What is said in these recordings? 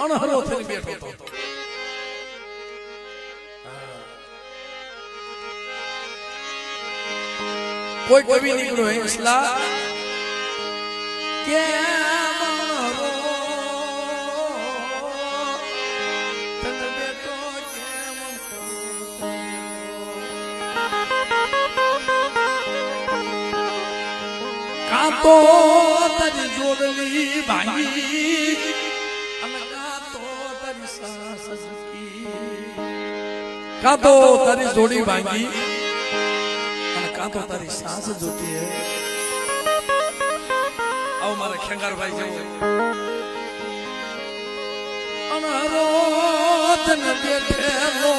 અણહરો થઈને બેઠો હતો. કોઈ કવિ નીકળ્યો હિંસલા કે કાતો તારી જોડલી ભાંગી અને કાતો તારી સાસ કાતો તારી જોડી ભાંગી અને કાતો તારી સાસ જોતી હે. આવો મારા ખેંગારભાઈ જેવો અનહરો તન બેઠેલો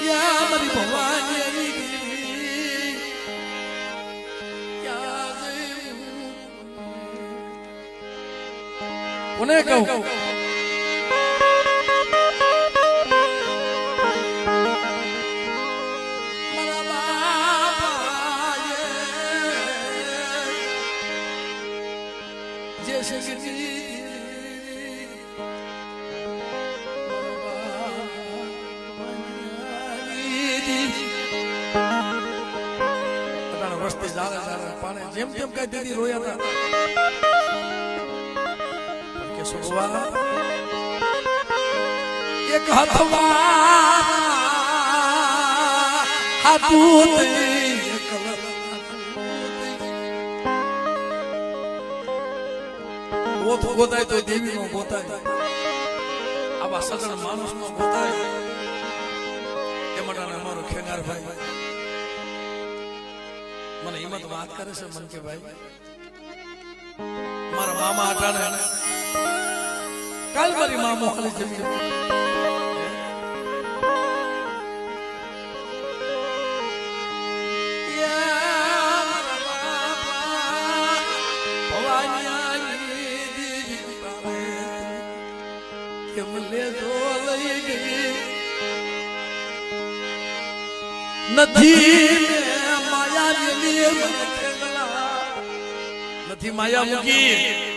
યા મારી ભવાની કોને કહું મારા બાપાએ જે શક્તિ વસ્તી જાણે જાણે પાણે જેમ જેમ કઈ દીદી રોયા હતા એક હાથમાં હાથું ગોતાય તો દેવી નો ગોતાય આવા સજણ માણસ નો ગોતાય એ માટે અમારો ખેંગારભાઈ મને હિંમત વાત કરે છે મન કે ભાઈ મારા મામા અટાણે કાલ મારી માં મોકલી જમી નથી માયા નથી માયા મૂકી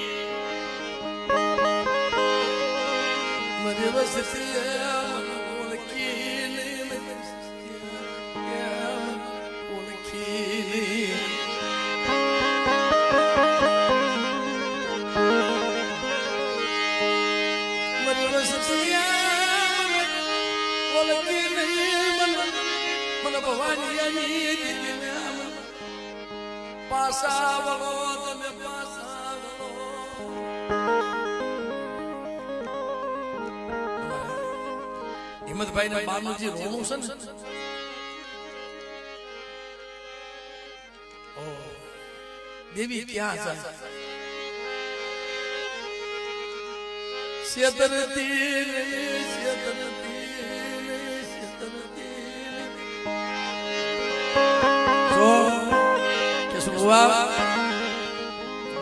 હિંમતભાઈ ના બાનું જે રોણું છે ને દેવી ક્યાં છે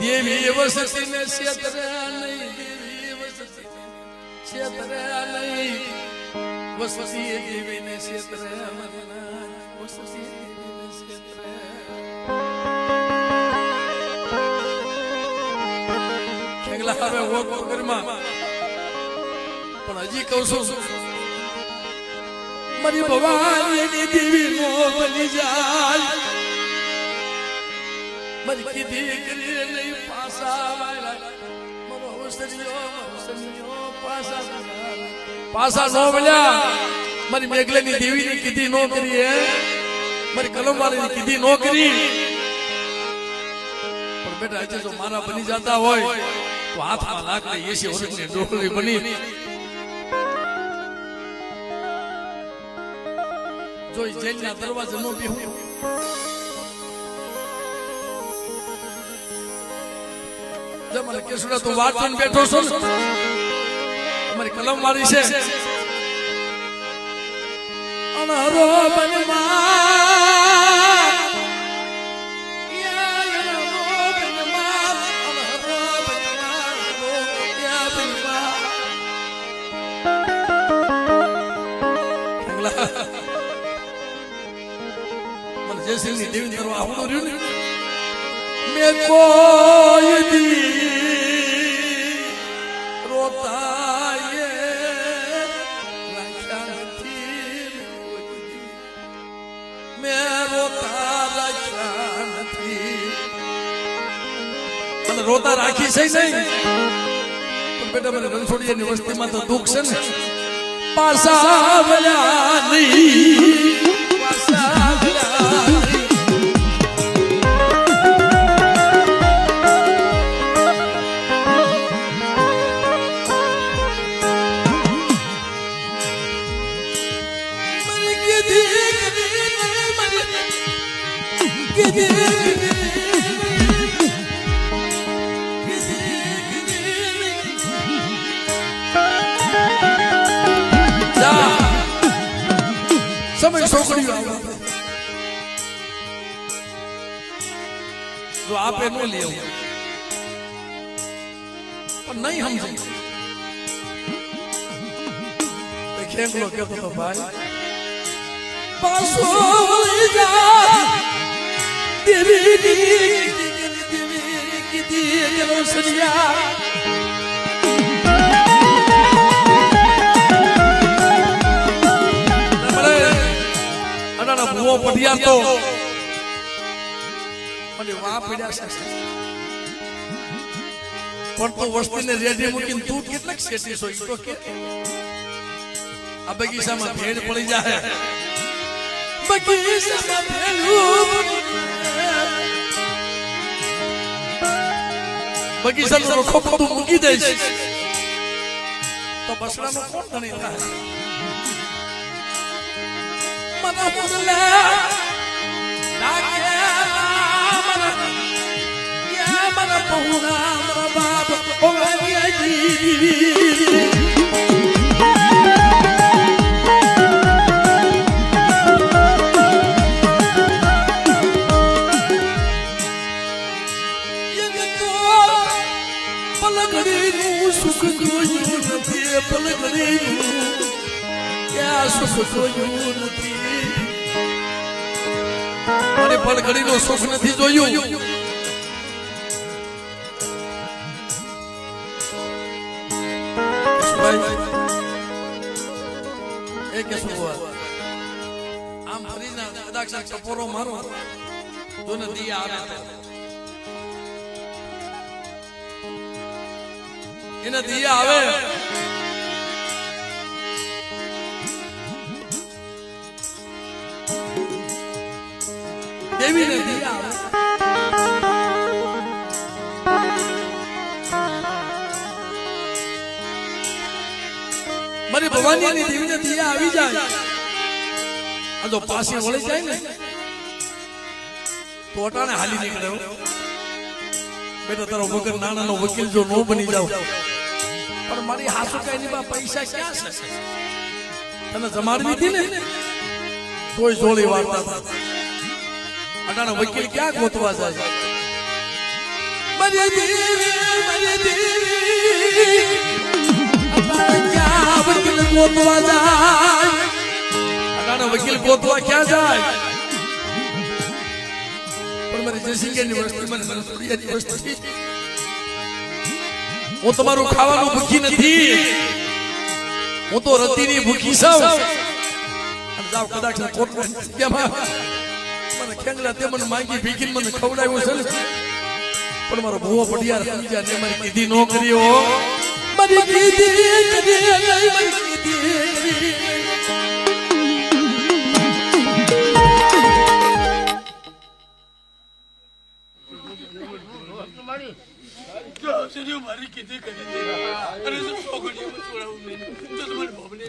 દેવી વસતી ને ક્ષેત્ર નહીં દેવી વસતી ક્ષેત્ર નહીં વસતી દેવી ને ક્ષેત્ર વસતી ક્ષેત્ર ખેગલા હવે ઓકો ઘરમાં પણ હજી કહું છું મારી ભવાની દેવી નો બની જાય મારી કીધી કરી નહીં પાસા મારો હોસરિયો પાસા નો મળ્યા મારી મેઘલાની દેવી ની કીધી નો કરી હે મારી કલમ વાળી ની કીધી નો કરી પણ બેટા હજી જો મારા બની જતા હોય તો હાથમાં લાકડી 80 વર્ષની ડોલી બની જો જેલના દરવાજે નો બેહું મને કેસુડા તું વાંચન બેઠો છો અમારી કલમ વાળી છે અનહરો મને જયસિંહની દેવી કરવા આવડું રહ્યું ને મેં કોઈ દી રોતાએ રાખ્યા નથી મેં રોતા રાખ્યા નથી મને રોતા રાખી છે નહીં પણ બેટા મને રણછોડિયાની વસ્તીમાં તો દુઃખ છે ને પાસા વળ્યા નહીં પાસા વળ્યા નહીં સમય છોકરીઓ જો આપે ન લેવું પણ નહીં સમજી ખેંકલો કેતો તો ભાઈ પાસો જા દેવી કીધી ગયો સરિયા ભૂવો પઢિયા તો મને વા પડ્યા છે પણ તો વસ્તીને રેડી મૂકીને તું કેટલાક શેઠી છો તો કે આ બગીચામાં ભેડ પડી જાય બગીચામાં ભેડું બગીચાનો રખો બધું મૂકી દઈશ તો બસડાનો કોણ ધણી થાય મને બોલા ડાકે મને પહોળા મારા બાપ ઓગળ્યા જી પલગડીનું સુખ જોયું નથી પલગડીનું ક્યાં સુખ જોયું નથી મારે પલગડીનું સુખ નથી જોયું આમ ફરીને કદાચ ટપોરો મારો તો નથી આવે એને દિયા આવે દેવીને દિયા આવે મારી ભવાનીની દેવીને દિયા આવી જાય આ જો પાસે વળી જાય ને તો અટાણે હાલી નીકળ્યો બેટા તારો વગર નાનાનો વકીલ જો નો બની જાવ પણ મારી હાસુકાઈની બા પૈસા ક્યાં છે તને જમાડવી હતી ને તોય જોડી વાળતા અટાણો વકીલ ક્યાં ગોતવા જાય મારી દેવી ક્યાં વકીલ ગોતવા જાય અટાણો વકીલ ગોતવા ક્યાં જાય પણ મારી જયસિંહની વસ્તી મને રણછોડિયાની વસ્તી હું તમારું ખાવાનું ભૂખી નથી હું તો રતિની ભૂખી છું અને જાવ કદાચ કોટમાં મને ખેંગલા તે મને માંગી ભીખીને મને ખવડાવ્યો છે પણ મારો ભૂવો પડિયાર સમજ્યા ને મારી કીધી નો કર્યો મારી કીધી મારી કીધી મારી કીધી કરી દે અરે શું છોકરીઓ છોડાવું નહીં તો તમારે ભોબને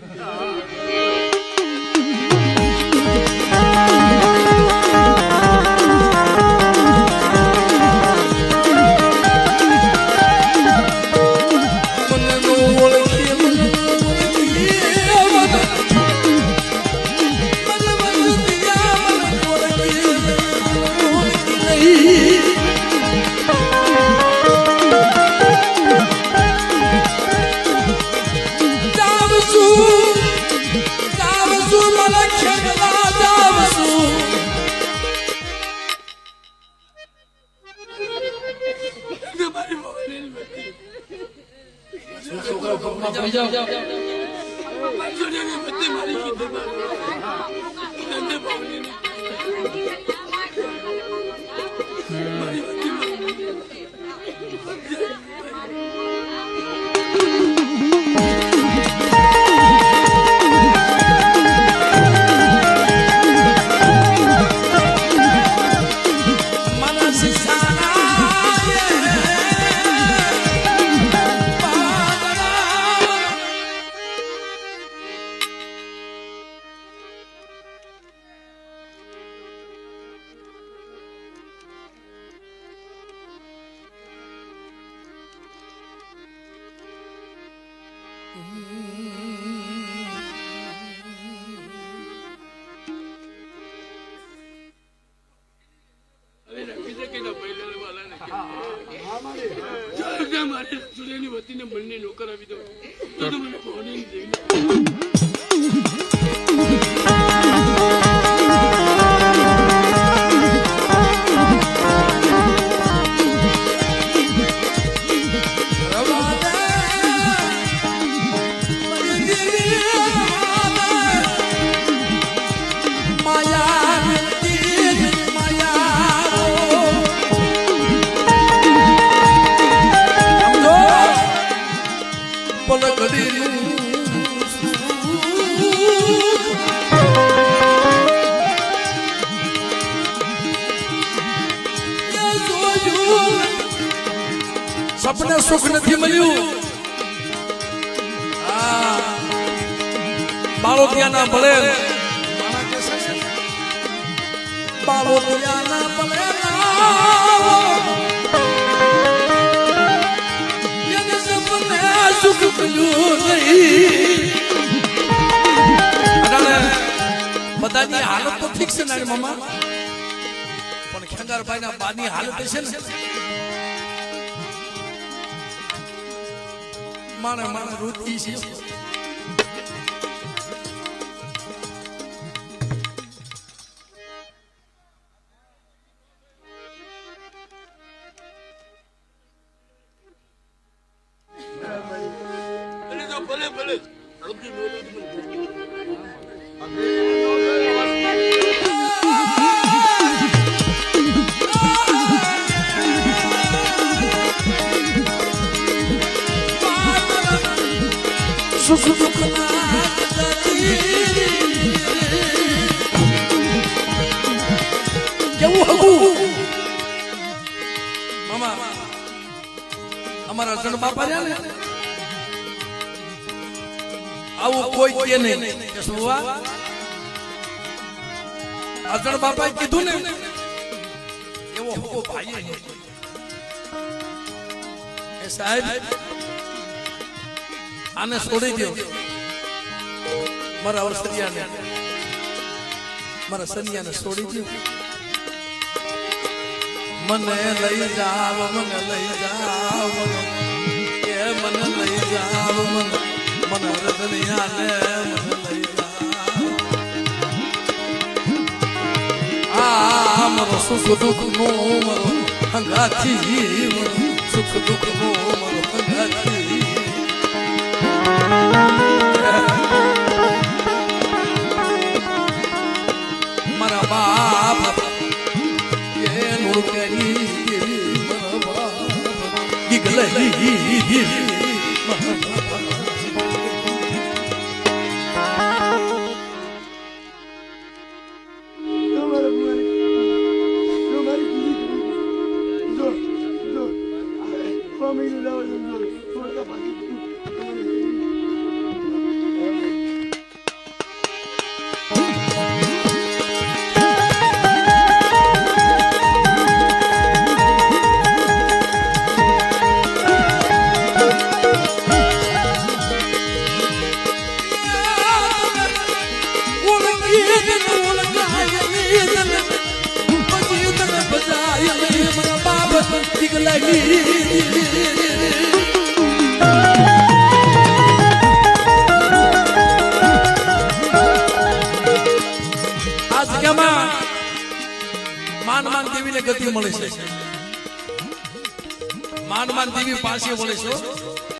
Down ભાઈ જાઓ બંને નોકર આવી દો તો મને બોડી સપને સુખ નથી મળ્યું બાળોતિયાના ભલે બાળોતિયાના ભલે એને સપને સુખ મળ્યું નહીં બધાની હાલત તો ઠીક છે ને મામા પણ ખેંગારભાઈ ના બાની હાલત છે ને માણે માણે રૂતી છે ભલે ભલે સુખ દુઃખ કેવું હતું મામા અમારા જણ બાપા રહ્યા ને આવું કોઈ કે નહીં કે સુવા અજણ બાપાએ કીધું ને એવો હુકો ભાઈ એ સાહેબ આને છોડી દો મારા અવસરિયાને મારા સનિયાને છોડી દો મને લઈ જાવ મને લઈ જાવ કે મને લઈ જાવ મને રતનિયાને મને લઈ જાવ આ મારો સુખ દુઃખ નો મારો હંગાથી સુખ દુઃખ નો મારો હંગાથી મારા બાપ એ નુરકરી મારા બાપ ગીગલઈ આ જગ્યામાં માન દેવીને ગતિ મળે છે માન દેવી પાસે મળે છે